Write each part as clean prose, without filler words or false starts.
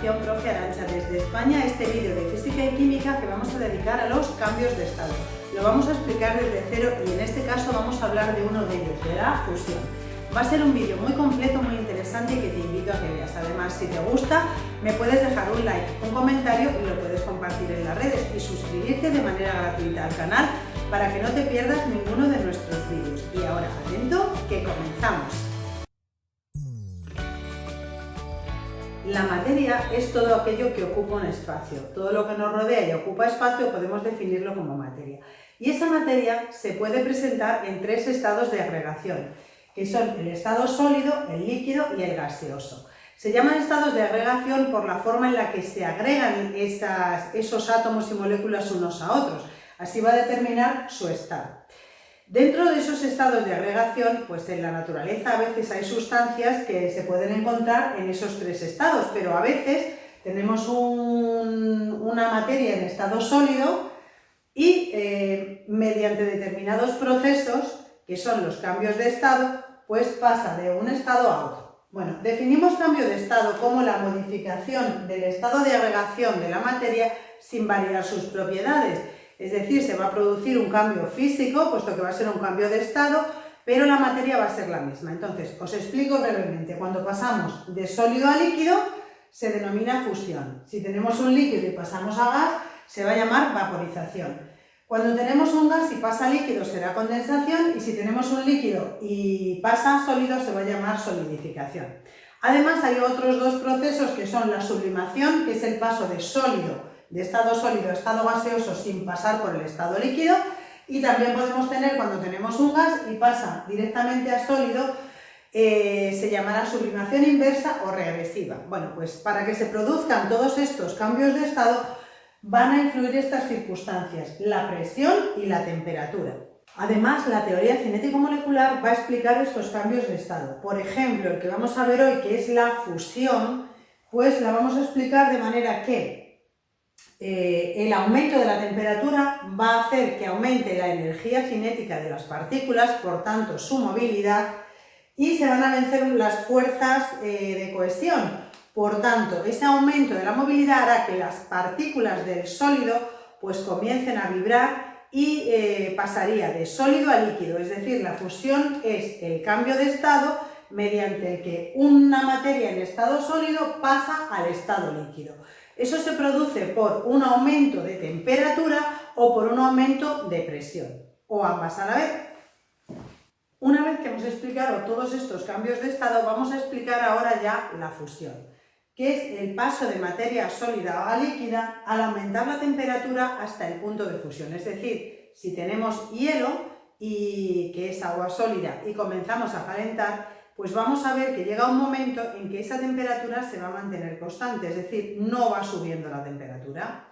Fundación Profe Arantxa. Desde España, este vídeo de física y química que vamos a dedicar a los cambios de estado. Lo vamos a explicar desde cero y en este caso vamos a hablar de uno de ellos, de la fusión. Va a ser un vídeo muy completo, muy interesante y que te invito a que veas. Además, si te gusta, me puedes dejar un like, un comentario y lo puedes compartir en las redes y suscribirte de manera gratuita al canal para que no te pierdas ninguno de nuestros vídeos. Y ahora, atento, que comenzamos. La materia es todo aquello que ocupa un espacio. Todo lo que nos rodea y ocupa espacio podemos definirlo como materia. Y esa materia se puede presentar en tres estados de agregación, que son el estado sólido, el líquido y el gaseoso. Se llaman estados de agregación por la forma en la que se agregan esos átomos y moléculas unos a otros. Así va a determinar su estado. Dentro de esos estados de agregación, pues en la naturaleza a veces hay sustancias que se pueden encontrar en esos tres estados, pero a veces tenemos una materia en estado sólido y mediante determinados procesos, que son los cambios de estado, pues pasa de un estado a otro. Bueno, definimos cambio de estado como la modificación del estado de agregación de la materia sin variar sus propiedades. Es decir, se va a producir un cambio físico, puesto que va a ser un cambio de estado, pero la materia va a ser la misma. Entonces, os explico brevemente. Cuando pasamos de sólido a líquido, se denomina fusión. Si tenemos un líquido y pasamos a gas, se va a llamar vaporización. Cuando tenemos un gas y pasa a líquido, será condensación, y si tenemos un líquido y pasa a sólido, se va a llamar solidificación. Además, hay otros dos procesos que son la sublimación, que es el paso de estado sólido a estado gaseoso sin pasar por el estado líquido, y también podemos tener cuando tenemos un gas y pasa directamente a sólido, se llamará sublimación inversa o regresiva. Bueno, pues para que se produzcan todos estos cambios de estado van a influir estas circunstancias, la presión y la temperatura. Además, la teoría cinético-molecular va a explicar estos cambios de estado. Por ejemplo, el que vamos a ver hoy, que es la fusión, pues la vamos a explicar de manera que el aumento de la temperatura va a hacer que aumente la energía cinética de las partículas, por tanto su movilidad, y se van a vencer las fuerzas de cohesión. Por tanto, ese aumento de la movilidad hará que las partículas del sólido pues comiencen a vibrar y pasaría de sólido a líquido, es decir, la fusión es el cambio de estado mediante el que una materia en estado sólido pasa al estado líquido. Eso se produce por un aumento de temperatura o por un aumento de presión, o ambas a la vez. Una vez que hemos explicado todos estos cambios de estado, vamos a explicar ahora ya la fusión, que es el paso de materia sólida a líquida al aumentar la temperatura hasta el punto de fusión. Es decir, si tenemos hielo, que es agua sólida, y comenzamos a calentar, pues vamos a ver que llega un momento en que esa temperatura se va a mantener constante, es decir, no va subiendo la temperatura.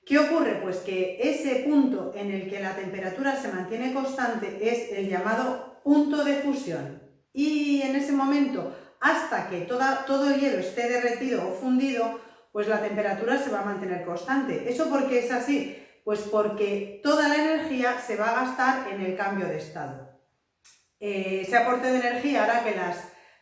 ¿Qué ocurre? Pues que ese punto en el que la temperatura se mantiene constante es el llamado punto de fusión. Y en ese momento, hasta que todo el hielo esté derretido o fundido, pues la temperatura se va a mantener constante. ¿Eso por qué es así? Pues porque toda la energía se va a gastar en el cambio de estado. Ese aporte de energía hará que las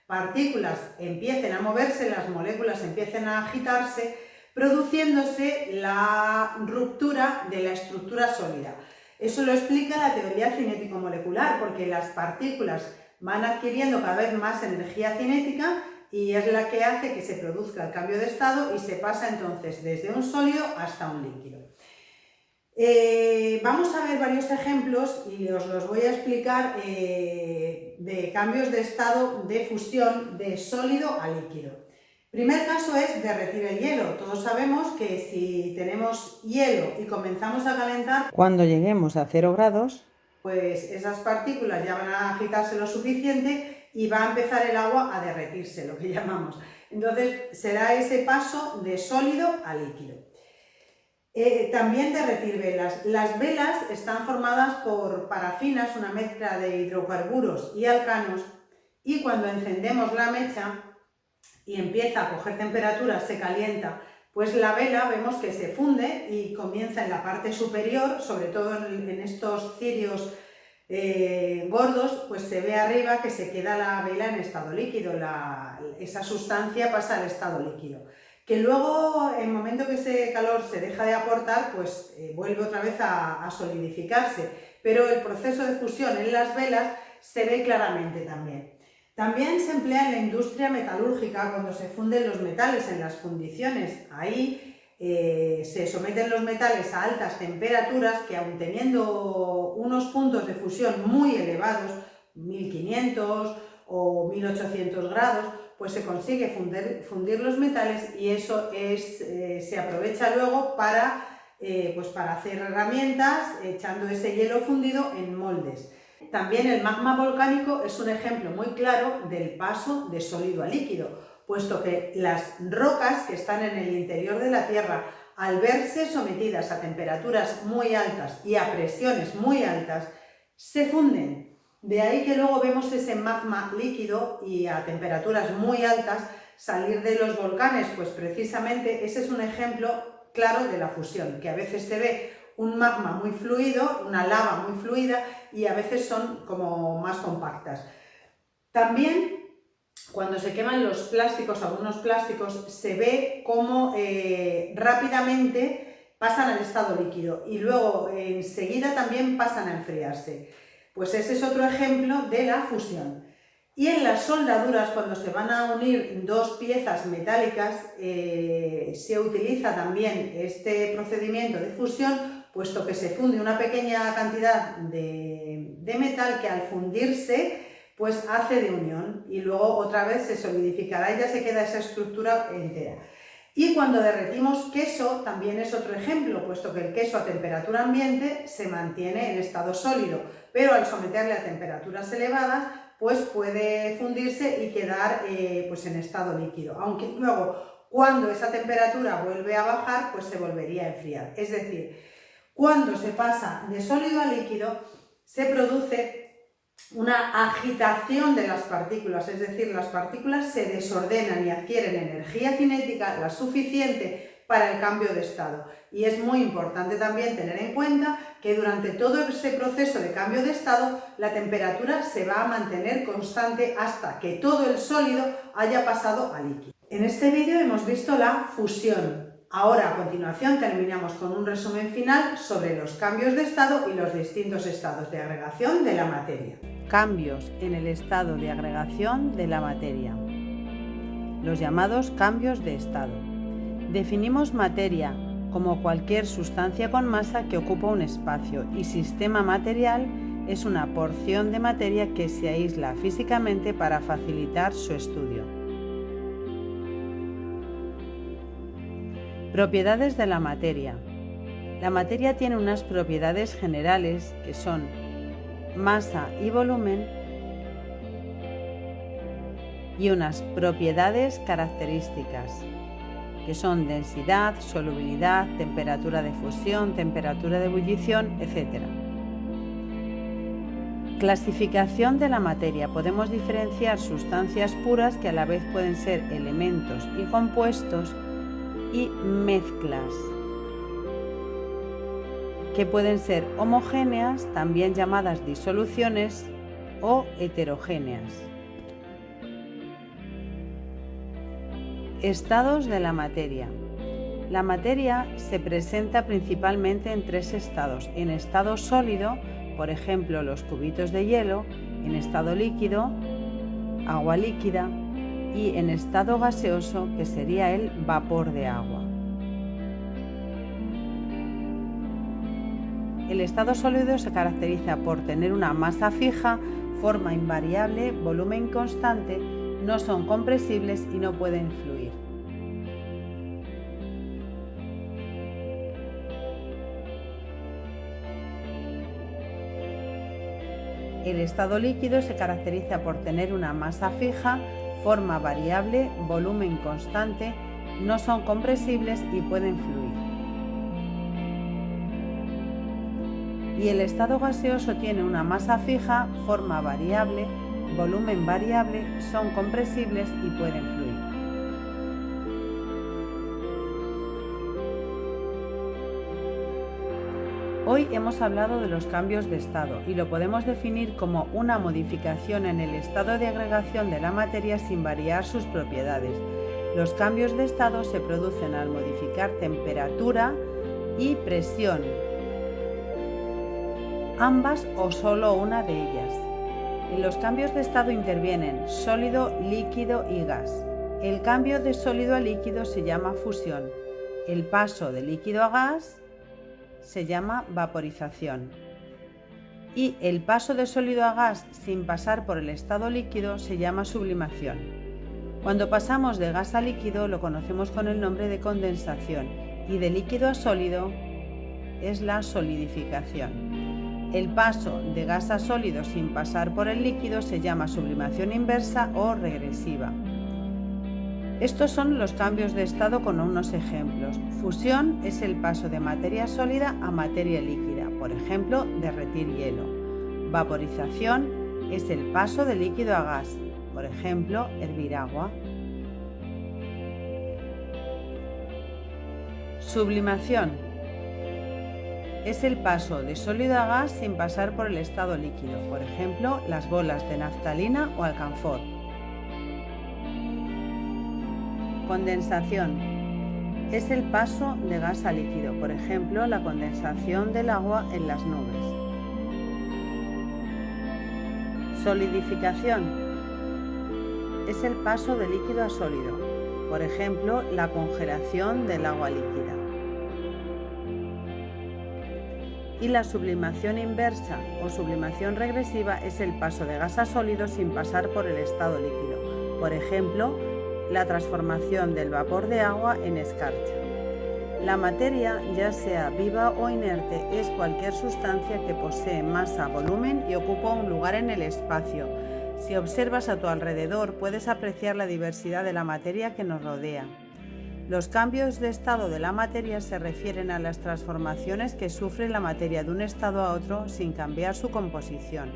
partículas empiecen a moverse, las moléculas empiecen a agitarse, produciéndose la ruptura de la estructura sólida. Eso lo explica la teoría cinético-molecular, porque las partículas van adquiriendo cada vez más energía cinética y es la que hace que se produzca el cambio de estado y se pasa entonces desde un sólido hasta un líquido. Vamos a ver varios ejemplos y os los voy a explicar de cambios de estado de fusión de sólido a líquido. Primer caso es derretir el hielo. Todos sabemos que si tenemos hielo y comenzamos a calentar, cuando lleguemos a 0 grados, pues esas partículas ya van a agitarse lo suficiente y va a empezar el agua a derretirse, lo que llamamos. Entonces será ese paso de sólido a líquido. También derretir velas. Las velas están formadas por parafinas, una mezcla de hidrocarburos y alcanos, y cuando encendemos la mecha y empieza a coger temperatura, se calienta, pues la vela vemos que se funde y comienza en la parte superior, sobre todo en estos cirios gordos, pues se ve arriba que se queda la vela en estado líquido, esa sustancia pasa al estado líquido. que luego en el momento que ese calor se deja de aportar, pues vuelve otra vez a solidificarse, pero el proceso de fusión en las velas se ve claramente también. También se emplea en la industria metalúrgica cuando se funden los metales en las fundiciones. Ahí se someten los metales a altas temperaturas que, aun teniendo unos puntos de fusión muy elevados, 1500 o 1800 grados, pues se consigue fundir los metales y eso se aprovecha luego para hacer herramientas echando ese hielo fundido en moldes. También el magma volcánico es un ejemplo muy claro del paso de sólido a líquido, puesto que las rocas que están en el interior de la Tierra, al verse sometidas a temperaturas muy altas y a presiones muy altas, se funden. De ahí que luego vemos ese magma líquido y a temperaturas muy altas salir de los volcanes, pues precisamente ese es un ejemplo claro de la fusión, que a veces se ve un magma muy fluido, una lava muy fluida y a veces son como más compactas. También cuando se queman los plásticos, algunos plásticos, se ve cómo rápidamente pasan al estado líquido y luego enseguida también pasan a enfriarse. Pues ese es otro ejemplo de la fusión. Y en las soldaduras, cuando se van a unir dos piezas metálicas, se utiliza también este procedimiento de fusión, puesto que se funde una pequeña cantidad de metal que al fundirse pues hace de unión y luego otra vez se solidificará y ya se queda esa estructura entera. Y cuando derretimos queso también es otro ejemplo, puesto que el queso a temperatura ambiente se mantiene en estado sólido, pero al someterle a temperaturas elevadas pues puede fundirse y quedar pues en estado líquido, aunque luego cuando esa temperatura vuelve a bajar pues se volvería a enfriar. Es decir, cuando se pasa de sólido a líquido se produce una agitación de las partículas, es decir, las partículas se desordenan y adquieren energía cinética la suficiente para el cambio de estado. Y es muy importante también tener en cuenta que durante todo ese proceso de cambio de estado la temperatura se va a mantener constante hasta que todo el sólido haya pasado a líquido. En este vídeo hemos visto la fusión. Ahora, a continuación, terminamos con un resumen final sobre los cambios de estado y los distintos estados de agregación de la materia. Cambios en el estado de agregación de la materia. Los llamados cambios de estado. Definimos materia como cualquier sustancia con masa que ocupa un espacio y sistema material es una porción de materia que se aísla físicamente para facilitar su estudio. Propiedades de la materia. La materia tiene unas propiedades generales que son masa y volumen y unas propiedades características que son densidad, solubilidad, temperatura de fusión, temperatura de ebullición, etc. Clasificación de la materia. Podemos diferenciar sustancias puras que a la vez pueden ser elementos y compuestos y mezclas que pueden ser homogéneas, también llamadas disoluciones, o heterogéneas. Estados de la materia. La materia se presenta principalmente en tres estados: en estado sólido, por ejemplo los cubitos de hielo; en estado líquido, agua líquida; y en estado gaseoso, que sería el vapor de agua. El estado sólido se caracteriza por tener una masa fija, forma invariable, volumen constante, no son compresibles y no pueden fluir. El estado líquido se caracteriza por tener una masa fija, forma variable, volumen constante, no son compresibles y pueden fluir. Y el estado gaseoso tiene una masa fija, forma variable, volumen variable, son compresibles y pueden fluir. Hoy hemos hablado de los cambios de estado y lo podemos definir como una modificación en el estado de agregación de la materia sin variar sus propiedades. Los cambios de estado se producen al modificar temperatura y presión, ambas o solo una de ellas. En los cambios de estado intervienen sólido, líquido y gas. El cambio de sólido a líquido se llama fusión. El paso de líquido a gas se llama vaporización. Y el paso de sólido a gas sin pasar por el estado líquido se llama sublimación. Cuando pasamos de gas a líquido lo conocemos con el nombre de condensación y de líquido a sólido es la solidificación. El paso de gas a sólido sin pasar por el líquido se llama sublimación inversa o regresiva. Estos son los cambios de estado con unos ejemplos. Fusión es el paso de materia sólida a materia líquida, por ejemplo, derretir hielo. Vaporización es el paso de líquido a gas, por ejemplo, hervir agua. Sublimación es el paso de sólido a gas sin pasar por el estado líquido, por ejemplo, las bolas de naftalina o alcanfor. Condensación es el paso de gas a líquido, por ejemplo, la condensación del agua en las nubes. Solidificación es el paso de líquido a sólido, por ejemplo, la congelación del agua líquida. Y la sublimación inversa o sublimación regresiva es el paso de gas a sólido sin pasar por el estado líquido, por ejemplo, la transformación del vapor de agua en escarcha. La materia, ya sea viva o inerte, es cualquier sustancia que posee masa, volumen y ocupa un lugar en el espacio. Si observas a tu alrededor, puedes apreciar la diversidad de la materia que nos rodea. Los cambios de estado de la materia se refieren a las transformaciones que sufre la materia de un estado a otro sin cambiar su composición.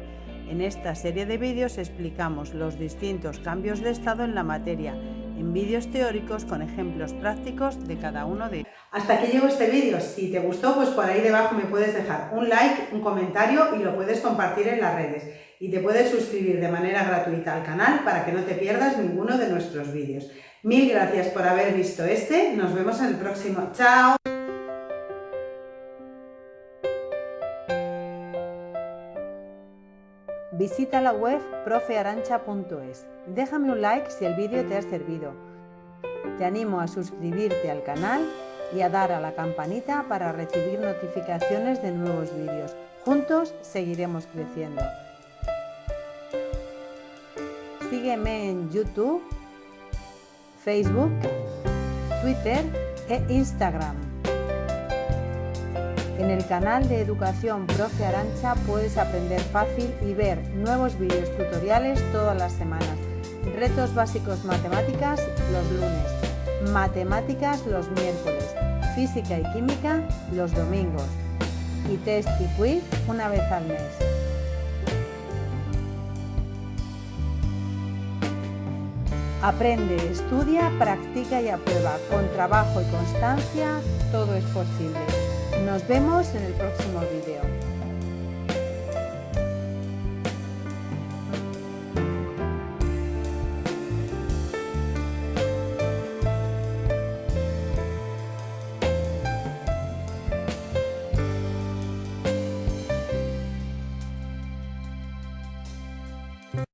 En esta serie de vídeos explicamos los distintos cambios de estado en la materia, en vídeos teóricos con ejemplos prácticos de cada uno de ellos. Hasta aquí llegó este vídeo. Si te gustó, pues por ahí debajo me puedes dejar un like, un comentario y lo puedes compartir en las redes. Y te puedes suscribir de manera gratuita al canal para que no te pierdas ninguno de nuestros vídeos. Mil gracias por haber visto este. Nos vemos en el próximo. ¡Chao! Visita la web profearancha.es. Déjame un like si el vídeo te ha servido. Te animo a suscribirte al canal y a dar a la campanita para recibir notificaciones de nuevos vídeos. Juntos seguiremos creciendo. Sígueme en YouTube, Facebook, Twitter e Instagram. En el canal de Educación Profe Arancha puedes aprender fácil y ver nuevos vídeos tutoriales todas las semanas. Retos básicos matemáticas los lunes, matemáticas los miércoles, física y química los domingos y test y quiz una vez al mes. Aprende, estudia, practica y aprueba. Con trabajo y constancia todo es posible. Nos vemos en el próximo vídeo.